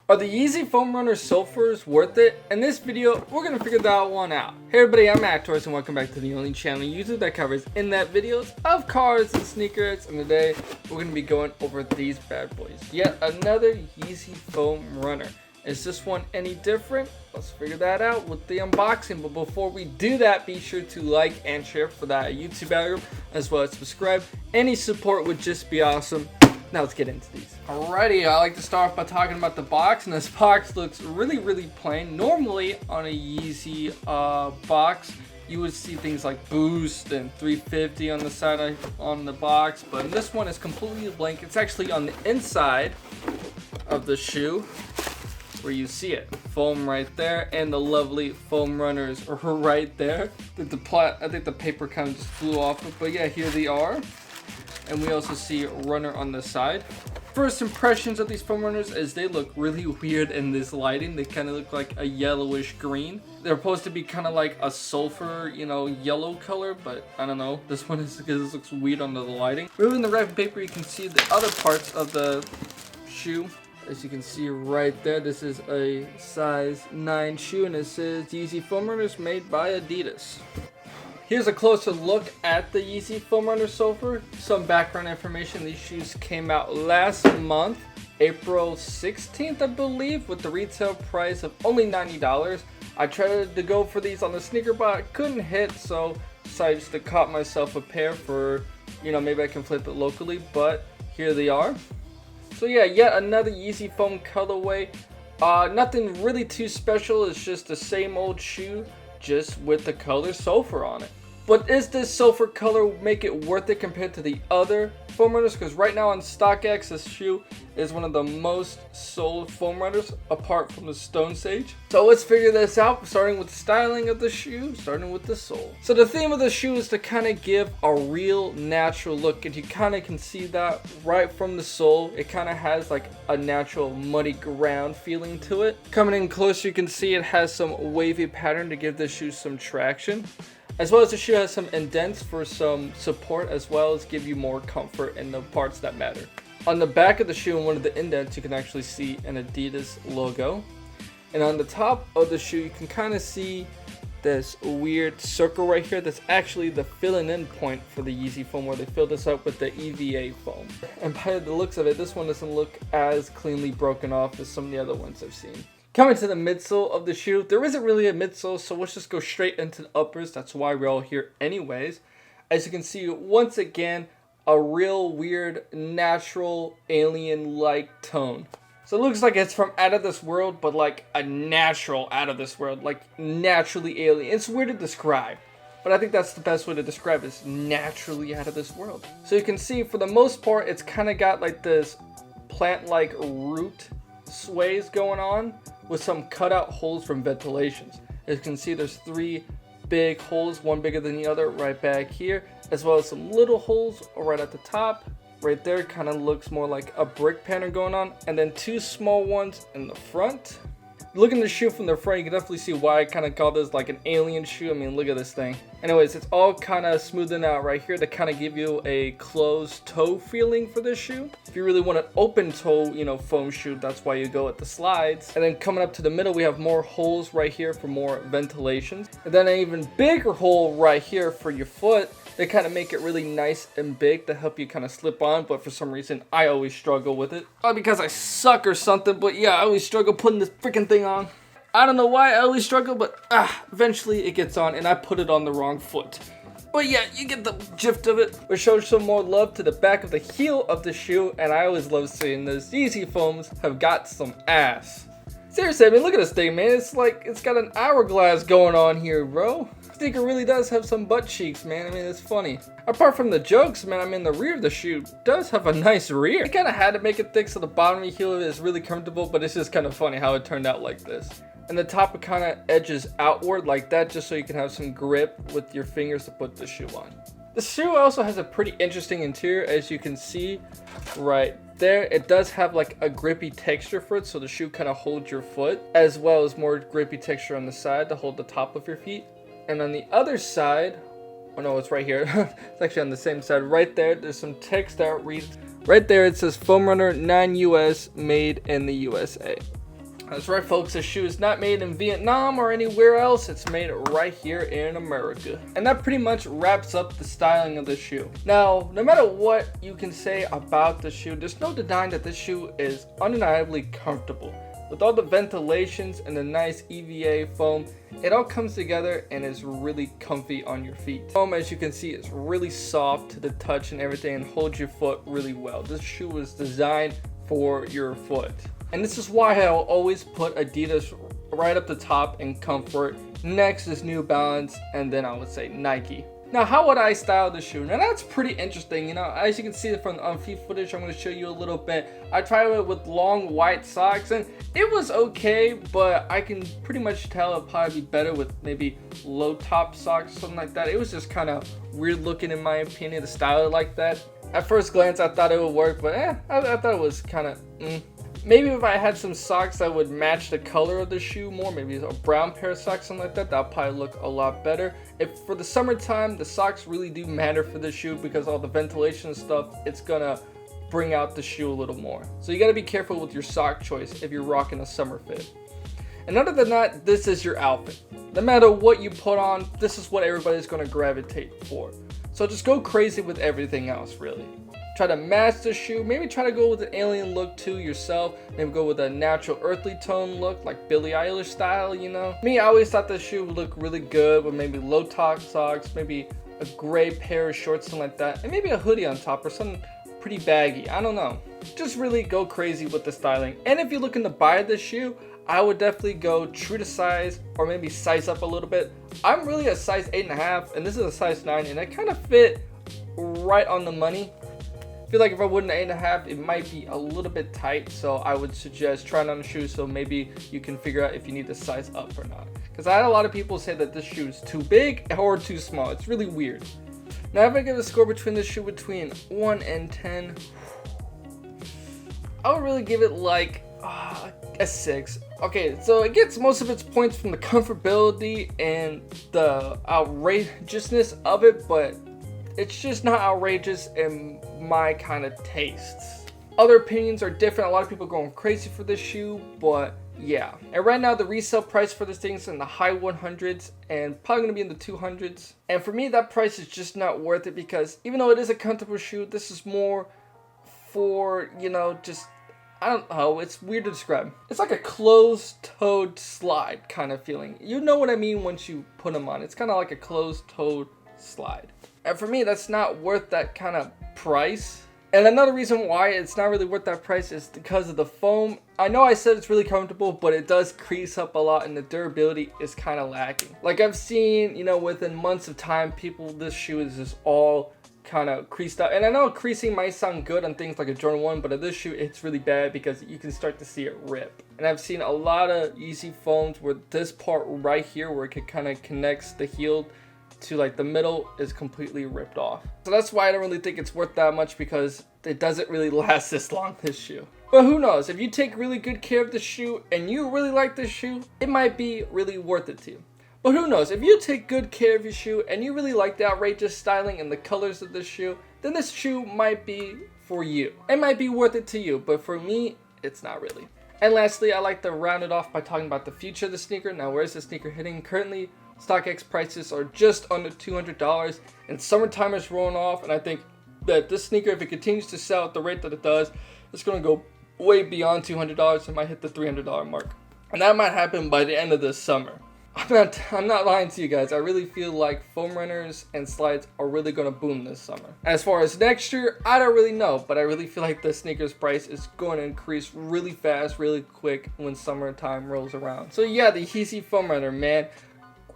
Are the Yeezy Foam Runner Sulfurs worth it? In this video, we're going to figure that one out. Hey everybody, I'm Actors and welcome back to the only channel on YouTube that covers in-depth videos of cars and sneakers. And today, we're going to be going over these bad boys. Yet another Yeezy Foam Runner. Is this one any different? Let's figure that out with the unboxing. But before we do that, be sure to like and share for that YouTube algorithm, as well as subscribe. Any support would just be awesome. Now let's get into these. Alrighty, I like to start off by talking about the box, and this box looks really plain. Normally on a Yeezy box, you would see things like Boost and 350 on the side on the box, but this one is completely blank. It's actually on the inside of the shoe where you see it. Foam right there, and the lovely foam runners are right there. I think the paper kind of just flew off it, but yeah, here they are. And we also see runner on the side. First impressions of these foam runners is they look really weird in this lighting. They kind of look like a yellowish green. They're supposed to be kind of like a sulfur, yellow color, but I don't know. This one is because this looks weird under the lighting. Moving the wrapping paper, you can see the other parts of the shoe. As you can see right there, this is a size 9 shoe, and it says Yeezy Foam Runners made by Adidas. Here's a closer look at the Yeezy Foam Runner Sulfur. Some background information: these shoes came out last month, April 16th, I believe, with the retail price of only $90. I tried to go for these on the sneaker bot, couldn't hit, so decided just to cop myself a pair for, maybe I can flip it locally, but here they are. So yeah, yet another Yeezy Foam colorway. Nothing really too special, it's just the same old shoe, just with the color sulfur on it. But is this sulfur color make it worth it compared to the other foam runners? Because right now on StockX, this shoe is one of the most sold foam runners apart from the Stone Sage. So let's figure this out, starting with the styling of the shoe, starting with the sole. So the theme of the shoe is to kind of give a real natural look, and you kind of can see that right from the sole. It kind of has like a natural muddy ground feeling to it. Coming in closer, you can see it has some wavy pattern to give the shoe some traction. As well as the shoe has some indents for some support, as well as give you more comfort in the parts that matter. On the back of the shoe, in one of the indents, you can actually see an Adidas logo. And on the top of the shoe, you can kind of see this weird circle right here. That's actually the filling in point for the Yeezy foam, where they filled this up with the EVA foam. And by the looks of it, this one doesn't look as cleanly broken off as some of the other ones I've seen. Coming to the midsole of the shoe, there isn't really a midsole, so let's just go straight into the uppers. That's why we're all here anyways. As you can see, once again, a real weird, natural, alien-like tone. So it looks like it's from out of this world, but like a natural out of this world, like naturally alien. It's weird to describe, but I think that's the best way to describe it, is naturally out of this world. So you can see, for the most part, it's kind of got like this plant-like root sways going on, with some cutout holes from ventilations. As you can see, there's 3 big holes, one bigger than the other, right back here, as well as some little holes right at the top. Right there, kind of looks more like a brick pattern going on, and then 2 small ones in the front. Looking at the shoe from the front, you can definitely see why I kind of call this like an alien shoe. I mean, look at this thing. Anyways, it's all kind of smoothing out right here to kind of give you a closed toe feeling for this shoe. If you really want an open toe, foam shoe, that's why you go with the slides. And then coming up to the middle, we have more holes right here for more ventilation. And then an even bigger hole right here for your foot. They kind of make it really nice and big to help you kind of slip on, but for some reason, I always struggle with it. Probably because I suck or something, but yeah, I always struggle putting this freaking thing on. I don't know why I always struggle, but eventually it gets on, and I put it on the wrong foot. But yeah, you get the gist of it. We showed some more love to the back of the heel of the shoe, and I always love seeing this. Yeezy foams have got some ass. Seriously, I mean, look at this thing, man. It's like it's got an hourglass going on here, bro. Sneaker really does have some butt cheeks, man. I mean, it's funny. Apart from the jokes, man, I mean, the rear of the shoe does have a nice rear. I kind of had to make it thick so the bottom of the heel is really comfortable, but it's just kind of funny how it turned out like this. And the top, it kind of edges outward like that, just so you can have some grip with your fingers to put the shoe on. The shoe also has a pretty interesting interior, as you can see right there. It does have like a grippy texture for it, so the shoe kind of holds your foot, as well as more grippy texture on the side to hold the top of your feet. And on the other side, oh no, it's right here. It's actually on the same side. Right there, there's some text that reads, right there it says Foam Runner 9 US, made in the USA. That's right, folks, this shoe is not made in Vietnam or anywhere else. It's made right here in America. And that pretty much wraps up the styling of the shoe. Now, no matter what you can say about the shoe, there's no denying that this shoe is undeniably comfortable. With all the ventilations and the nice EVA foam, it all comes together and is really comfy on your feet. Foam, as you can see, is really soft to the touch and everything and holds your foot really well. This shoe was designed for your foot. And this is why I'll always put Adidas right up the top in comfort. Next is New Balance, and then I would say Nike. Now, how would I style the shoe? Now, that's pretty interesting. You know, as you can see from the feet footage, I'm going to show you a little bit. I tried it with long white socks, and it was okay, but I can pretty much tell it'll probably be better with maybe low top socks, something like that. It was just kind of weird looking, in my opinion, to style it like that. At first glance, I thought it would work, but I thought it was kind of Maybe if I had some socks that would match the color of the shoe more, maybe a brown pair of socks, something like that, that'll probably look a lot better. If for the summertime, the socks really do matter for the shoe because all the ventilation stuff, it's gonna bring out the shoe a little more. So you gotta be careful with your sock choice if you're rocking a summer fit. And other than that, this is your outfit. No matter what you put on, this is what everybody's gonna gravitate for. So just go crazy with everything else, really. Try to match the shoe, maybe try to go with an alien look too yourself, maybe go with a natural earthly tone look like Billie Eilish style, you know. Me, I always thought this shoe would look really good with maybe low top socks, maybe a gray pair of shorts, something like that, and maybe a hoodie on top or something pretty baggy, I don't know. Just really go crazy with the styling. And if you're looking to buy this shoe, I would definitely go true to size or maybe size up a little bit. I'm really a size 8.5 and this is a size 9 and it kind of fit right on the money. I feel like if I went an 8.5, it might be a little bit tight, so I would suggest trying on the shoe so maybe you can figure out if you need to size up or not. Because I had a lot of people say that this shoe is too big or too small. It's really weird. Now if I give a score between this shoe between 1 and 10, I would really give it like a 6. Okay, so it gets most of its points from the comfortability and the outrageousness of it, but it's just not outrageous in my kind of tastes. Other opinions are different. A lot of people are going crazy for this shoe, but yeah. And right now the resale price for this thing is in the high 100s and probably gonna be in the 200s. And for me, that price is just not worth it because even though it is a comfortable shoe, this is more for, you know, just, I don't know, it's weird to describe. It's like a closed-toed slide kind of feeling. You know what I mean once you put them on. It's kind of like a closed-toed slide. And for me, that's not worth that kind of price. And another reason why it's not really worth that price is because of the foam. I know I said it's really comfortable, but it does crease up a lot and the durability is kind of lacking. Like I've seen, you know, within months of time, this shoe is just all kind of creased up. And I know creasing might sound good on things like a Jordan 1, but on this shoe, it's really bad because you can start to see it rip. And I've seen a lot of Yeezy foams where this part right here, where it kind of connects the heel to like the middle, is completely ripped off. So that's why I don't really think it's worth that much because it doesn't really last this long, this shoe. But who knows, if you take really good care of the shoe and you really like this shoe, it might be really worth it to you. But who knows, if you take good care of your shoe and you really like the outrageous styling and the colors of this shoe, then this shoe might be for you. It might be worth it to you, but for me, it's not really. And lastly, I like to round it off by talking about the future of the sneaker. Now, where's the sneaker hitting? Currently, StockX prices are just under $200 and summertime is rolling off, and I think that this sneaker, if it continues to sell at the rate that it does, it's going to go way beyond $200. It might hit the $300 mark, and that might happen by the end of this summer. I'm not lying to you guys. I really feel like foam runners and slides are really going to boom this summer. As far as next year, I don't really know, but I really feel like the sneakers price is going to increase really fast, really quick when summertime rolls around. So yeah, the Yeezy foam runner, man.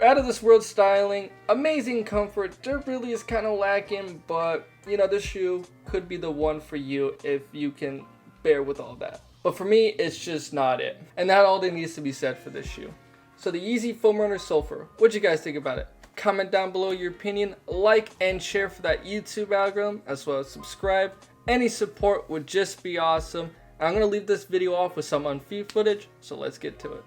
Out of this world styling, amazing comfort, durability is kind of lacking, but you know, this shoe could be the one for you if you can bear with all that. But for me, it's just not it. And that all that needs to be said for this shoe. So the Yeezy Foam Runner Sulfur, what'd you guys think about it? Comment down below your opinion, like and share for that YouTube algorithm, as well as subscribe. Any support would just be awesome. And I'm going to leave this video off with some on feet footage, so let's get to it.